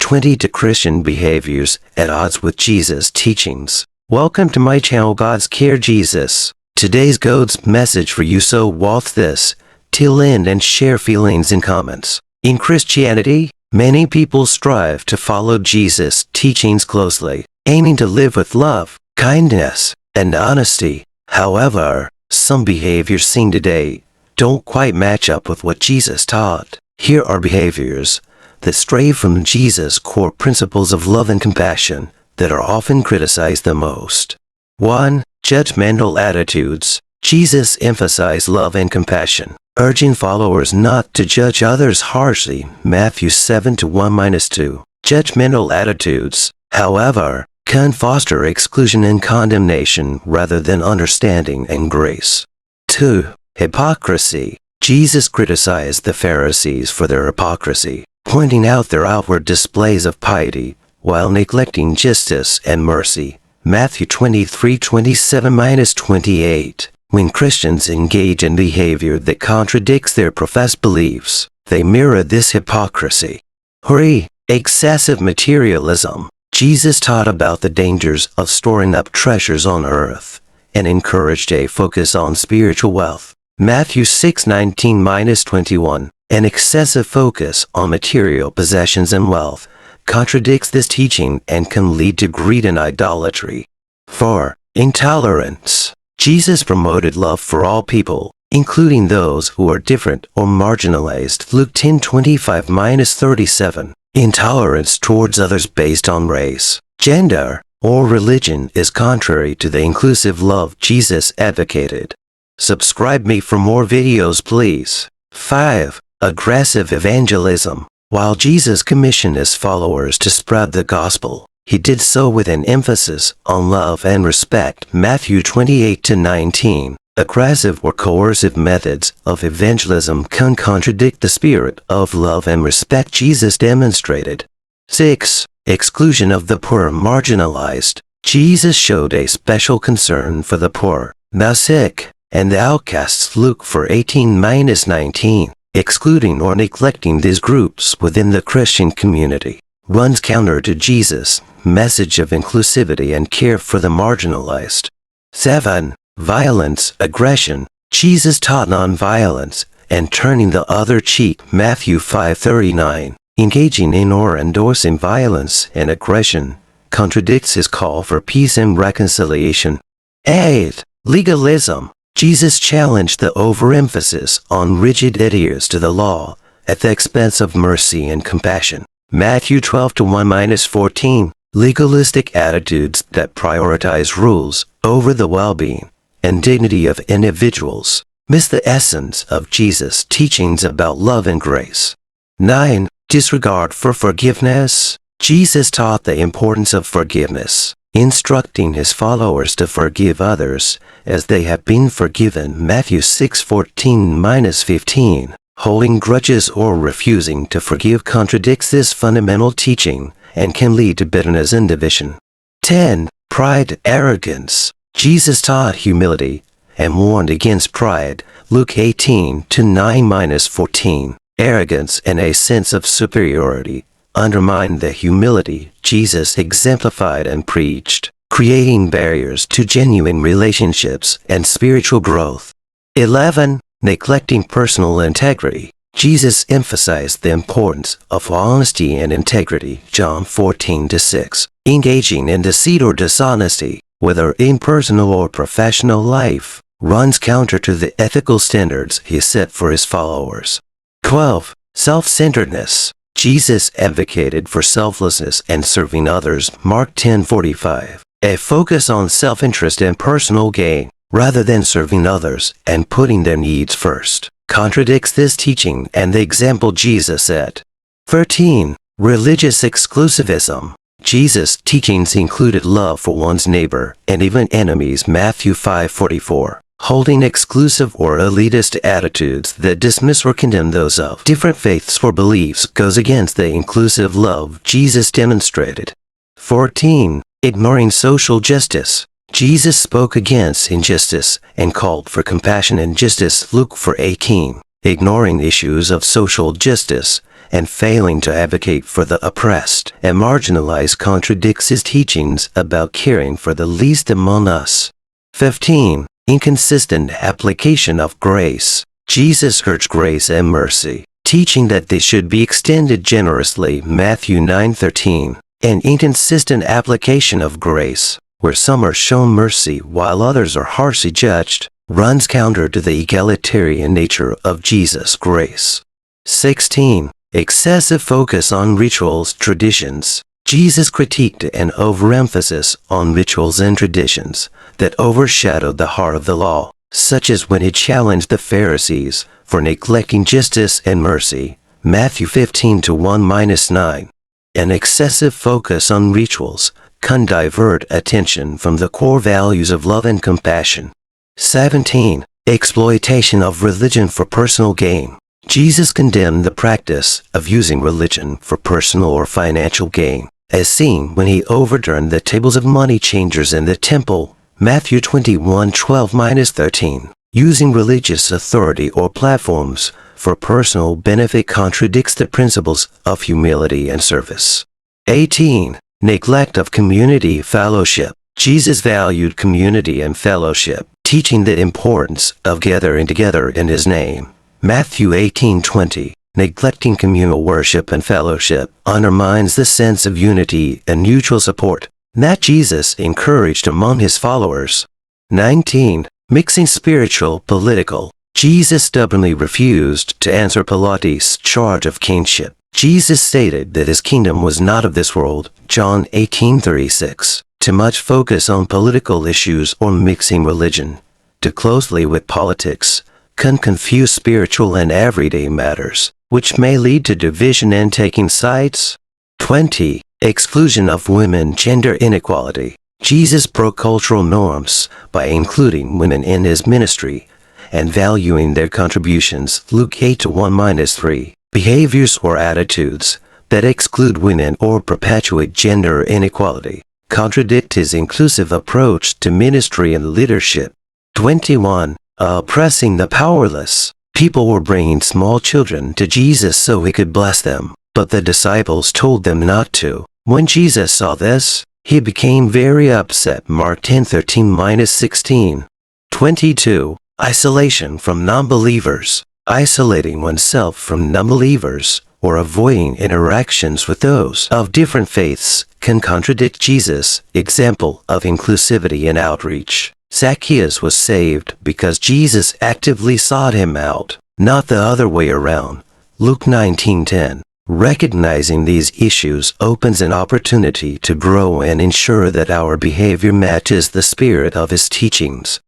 20 to Christian behaviors at odds with Jesus' teachings. Welcome to my channel God's Care Jesus. Today's God's message for you, so watch this till end and share feelings in comments. In Christianity, many people strive to follow Jesus' teachings closely, aiming to live with love, kindness, and honesty. However, some behaviors seen today don't quite match up with what Jesus taught. Here are behaviors that stray from Jesus' core principles of love and compassion that are often criticized the most. 1. Judgmental attitudes. Jesus emphasized love and compassion, urging followers not to judge others harshly. Matthew 7:1-2. Judgmental attitudes, however, can foster exclusion and condemnation rather than understanding and grace. 2. Hypocrisy. Jesus criticized the Pharisees for their hypocrisy, pointing out their outward displays of piety while neglecting justice and mercy. Matthew 23:27-28. When Christians engage in behavior that contradicts their professed beliefs, they mirror this hypocrisy. 3. Excessive materialism. Jesus taught about the dangers of storing up treasures on earth and encouraged a focus on spiritual wealth. Matthew 6:19-21. An excessive focus on material possessions and wealth contradicts this teaching and can lead to greed and idolatry. 4. Intolerance. Jesus promoted love for all people, including those who are different or marginalized. Luke 10:25-37. Intolerance towards others based on race, gender, or religion is contrary to the inclusive love Jesus advocated. Subscribe me for more videos, please. 5. Aggressive evangelism. While Jesus commissioned his followers to spread the gospel, he did so with an emphasis on love and respect. Matthew 28-19. Aggressive or coercive methods of evangelism can contradict the spirit of love and respect Jesus demonstrated. 6. Exclusion of the poor and marginalized. Jesus showed a special concern for the poor, the sick, and the outcasts. Luke 4:18-19. Excluding or neglecting these groups within the Christian community runs counter to Jesus' message of inclusivity and care for the marginalized. 7. Violence, aggression. Jesus taught non-violence and turning the other cheek. Matthew 5:39. Engaging in or endorsing violence and aggression contradicts his call for peace and reconciliation. 8. Legalism. Jesus challenged the overemphasis on rigid adherence to the law at the expense of mercy and compassion. Matthew 12:1-14. Legalistic attitudes that prioritize rules over the well-being and dignity of individuals miss the essence of Jesus' teachings about love and grace. 9. Disregard for forgiveness. Jesus taught the importance of forgiveness, instructing his followers to forgive others as they have been forgiven. Matthew 6:14-15. Holding grudges or refusing to forgive contradicts this fundamental teaching and can lead to bitterness and division. 10. Pride, arrogance. Jesus taught humility and warned against pride. Luke 18:9-14. Arrogance and a sense of superiority undermine the humility Jesus exemplified and preached, creating barriers to genuine relationships and spiritual growth. 11. Neglecting personal integrity. Jesus emphasized the importance of honesty and integrity. John 14:6. Engaging in deceit or dishonesty, whether in personal or professional life, runs counter to the ethical standards he set for his followers. 12. Self-centeredness. Jesus advocated for selflessness and serving others. Mark 10:45. A focus on self-interest and personal gain, rather than serving others and putting their needs first, contradicts this teaching and the example Jesus set. 13. Religious exclusivism. Jesus' teachings included love for one's neighbor and even enemies. Matthew 5:44. Holding exclusive or elitist attitudes that dismiss or condemn those of different faiths or beliefs goes against the inclusive love Jesus demonstrated. 14. Ignoring social justice. Jesus spoke against injustice and called for compassion and justice. Luke 4:18. ignoring issues of social justice, and failing to advocate for the oppressed and marginalized contradicts his teachings about caring for the least among us. 15. Inconsistent application of grace. Jesus urged grace and mercy, teaching that they should be extended generously, Matthew 9:13. An inconsistent application of grace, where some are shown mercy while others are harshly judged, runs counter to the egalitarian nature of Jesus' grace. 16. Excessive focus on rituals, traditions. Jesus critiqued an overemphasis on rituals and traditions that overshadowed the heart of the law, such as when he challenged the Pharisees for neglecting justice and mercy, Matthew 15:1-9. An excessive focus on rituals can divert attention from the core values of love and compassion. 17. Exploitation of religion for personal gain. Jesus condemned the practice of using religion for personal or financial gain, as seen when he overturned the tables of money changers in the temple, Matthew 21:12-13. Using religious authority or platforms for personal benefit contradicts the principles of humility and service. 18. Neglect of community fellowship. Jesus valued community and fellowship, teaching the importance of gathering together in his name, Matthew 18:20. Neglecting communal worship and fellowship undermines the sense of unity and mutual support that Jesus encouraged among his followers. 19. Mixing spiritual, political. Jesus stubbornly refused to answer Pilates' charge of kingship. Jesus stated that his kingdom was not of this world, John 18:36. Too much focus on political issues or mixing religion too closely with politics can confuse spiritual and everyday matters, which may lead to division and taking sides. 20. Exclusion of women, gender inequality. Jesus broke cultural norms by including women in his ministry and valuing their contributions, Luke 8:1-3. Behaviors or attitudes that exclude women or perpetuate gender inequality contradict his inclusive approach to ministry and leadership. 21. Oppressing the powerless. People were bringing small children to Jesus so he could bless them, but the disciples told them not to. When Jesus saw this, he became very upset, Mark 10:13-16. 22. Isolation from non-believers. Isolating oneself from non-believers or avoiding interactions with those of different faiths can contradict Jesus' example of inclusivity and outreach. Zacchaeus was saved because Jesus actively sought him out, not the other way around, Luke 19:10. Recognizing these issues opens an opportunity to grow and ensure that our behavior matches the spirit of his teachings.